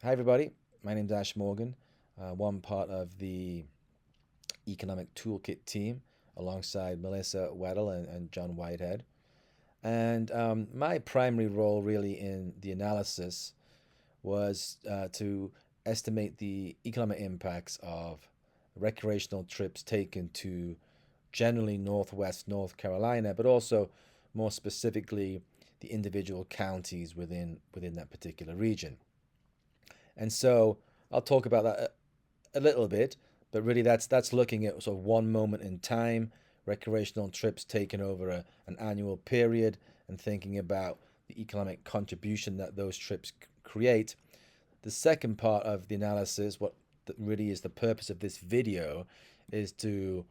Hi, everybody. My name's Ash Morgan, one part of the Economic Toolkit team alongside Melissa Weddle and John Whitehead. And my primary role, really, in the analysis was to estimate the economic impacts of recreational trips taken to generally Northwest North Carolina, but also more specifically the individual counties within that particular region. And so I'll talk about that a little bit, but really that's looking at sort of one moment in time, recreational trips taken over an annual period, and thinking about the economic contribution that those trips create. The second part of the analysis, what really is the purpose of this video, is to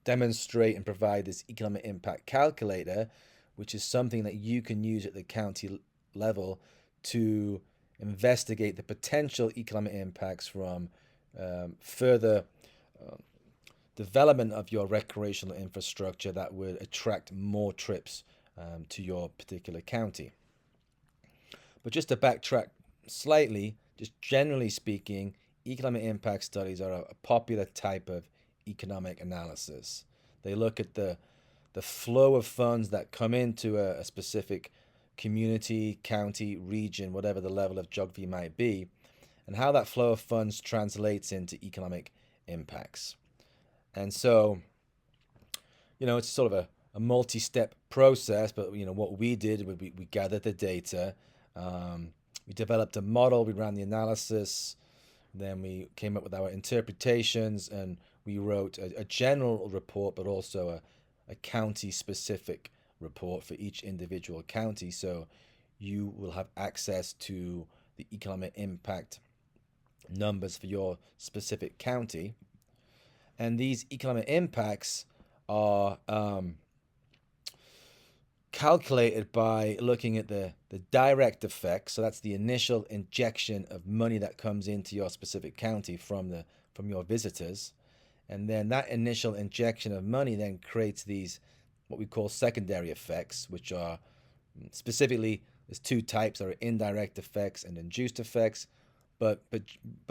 demonstrate and provide this economic impact calculator, which is something that you can use at the county level to investigate the potential economic impacts from further uh, development of your recreational infrastructure that would attract more trips to your particular county. But just to backtrack slightly, just generally speaking, economic impact studies are a popular type of economic analysis. They look at the flow of funds that come into a specific community, county, region, whatever the level of geography might be, and how that flow of funds translates into economic impacts. And so, it's sort of a multi-step process, but what we did, we gathered the data, um, we developed a model, we ran the analysis, then we came up with our interpretations, and we wrote a general report, but also a county-specific report for each individual county. So you will have access to the economic impact numbers for your specific county. And these economic impacts are calculated by looking at the direct effects. So that's the initial injection of money that comes into your specific county from your visitors. And then that initial injection of money then creates these what we call secondary effects, which are specifically there's two types: there are indirect effects and induced effects. But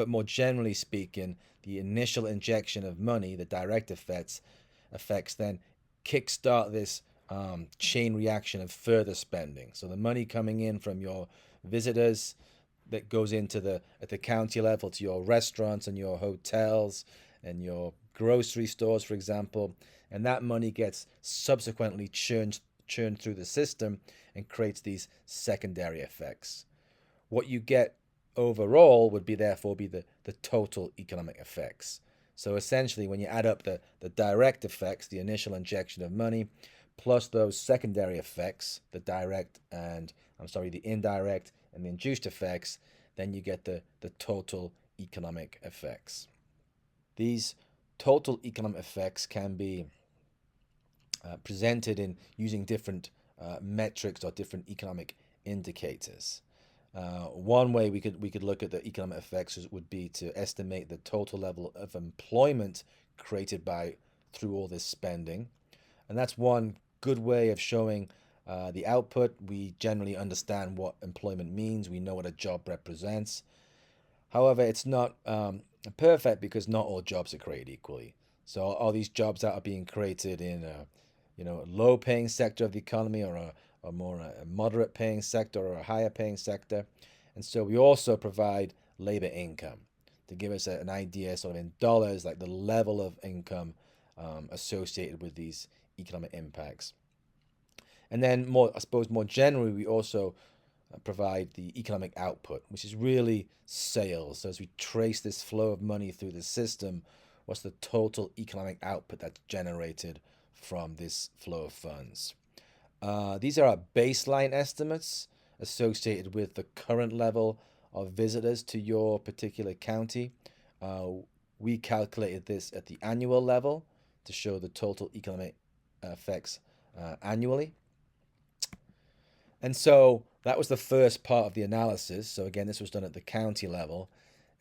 more generally speaking, the initial injection of money, the direct effects then kickstart this chain reaction of further spending. So the money coming in from your visitors that goes into at the county level to your restaurants and your hotels and your grocery stores, for example, and that money gets subsequently churned through the system and creates these secondary effects. What you get overall would be therefore be the total economic effects. So essentially, when you add up the direct effects, the initial injection of money, plus those secondary effects, the indirect and the induced effects, then you get the total economic effects. These total economic effects can be presented in using different metrics or different economic indicators. One way we could look at the economic effects would be to estimate the total level of employment created by through all this spending, and that's one good way of showing the output. We generally understand what employment means. We know what a job represents. However, it's not perfect because not all jobs are created equally. So are these jobs that are being created in a low paying sector of the economy or a more a moderate paying sector or a higher paying sector? And so we also provide labor income to give us an idea, sort of in dollars, like the level of income associated with these economic impacts. And then I suppose more generally, we also provide the economic output, which is really sales. So as we trace this flow of money through the system, what's the total economic output that's generated from this flow of funds? These are our baseline estimates associated with the current level of visitors to your particular county. Uh, we calculated this at the annual level to show the total economic effects annually. And so that was the first part of the analysis. So again, this was done at the county level.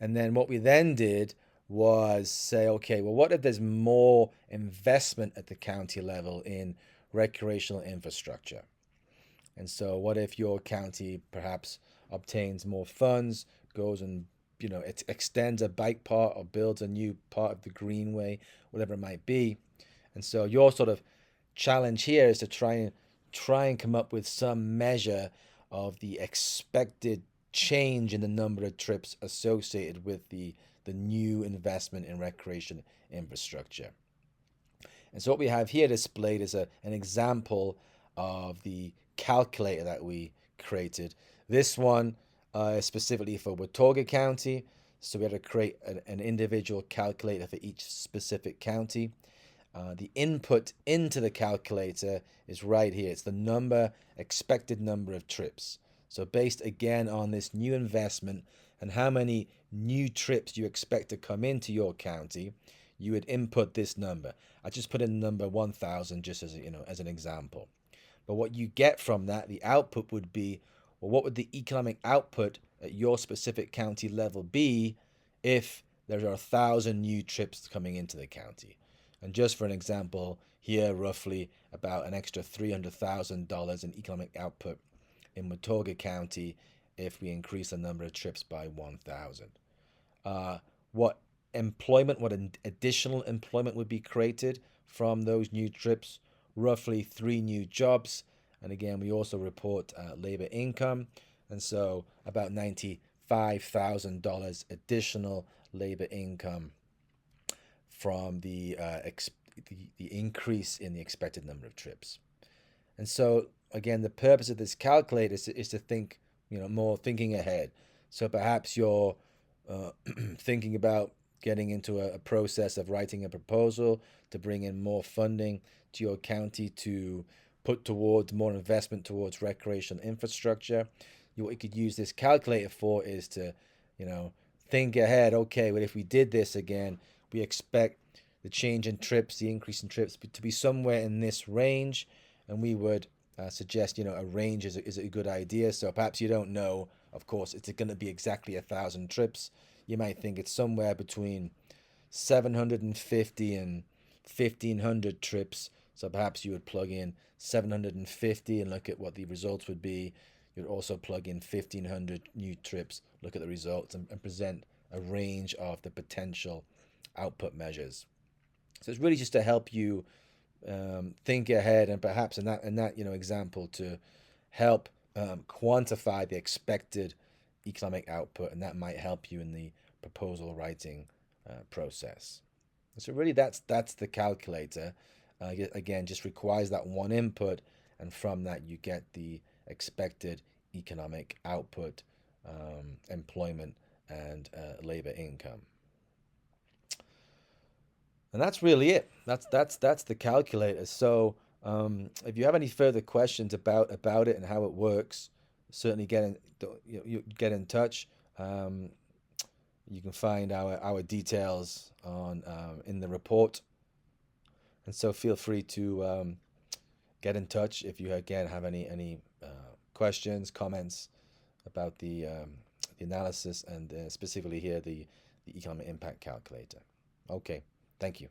And then what we then did was say, okay, well, what if there's more investment at the county level in recreational infrastructure? And so what if your county perhaps obtains more funds, goes and it extends a bike path or builds a new part of the greenway, whatever it might be. And so your sort of challenge here is to try and come up with some measure of the expected change in the number of trips associated with the new investment in recreation infrastructure. And so what we have here displayed is an example of the calculator that we created. This one is specifically for Watauga County. So we had to create an individual calculator for each specific county. The input into the calculator is right here. It's the expected number of trips. So based again on this new investment and how many new trips you expect to come into your county, you would input this number. I just put in the number 1,000 just as as an example. But what you get from that, the output would be, well, what would the economic output at your specific county level be if there are 1,000 new trips coming into the county? And just for an example, here roughly about an extra $300,000 in economic output in Watauga County if we increase the number of trips by 1,000. What additional employment would be created from those new trips? Roughly 3 new jobs. And again, we also report labor income. And so about $95,000 additional labor income from the increase in the expected number of trips. And so again, the purpose of this calculator is to think, more thinking ahead. So perhaps you're thinking about getting into a process of writing a proposal to bring in more funding to your county to put towards more investment towards recreational infrastructure. What you could use this calculator for is to, think ahead. Okay, well, if we did this again, we expect the change in trips, the increase in trips to be somewhere in this range, and we would suggest, a range is a good idea. So perhaps you don't know, of course, it's going to be exactly 1,000 trips. You might think it's somewhere between 750 and 1,500 trips. So perhaps you would plug in 750 and look at what the results would be. You'd also plug in 1,500 new trips, look at the results, and present a range of the potential output measures. So it's really just to help you think ahead, and perhaps in that example to help quantify the expected economic output, and that might help you in the proposal writing process. So really, that's the calculator. Again, just requires that one input, and from that you get the expected economic output, employment, and labor income. And that's really it. That's the calculator. So if you have any further questions about it and how it works, certainly get in touch. You can find our details on in the report, and so feel free to get in touch if you again have any questions, comments about the analysis and specifically here the economic impact calculator. Okay, thank you.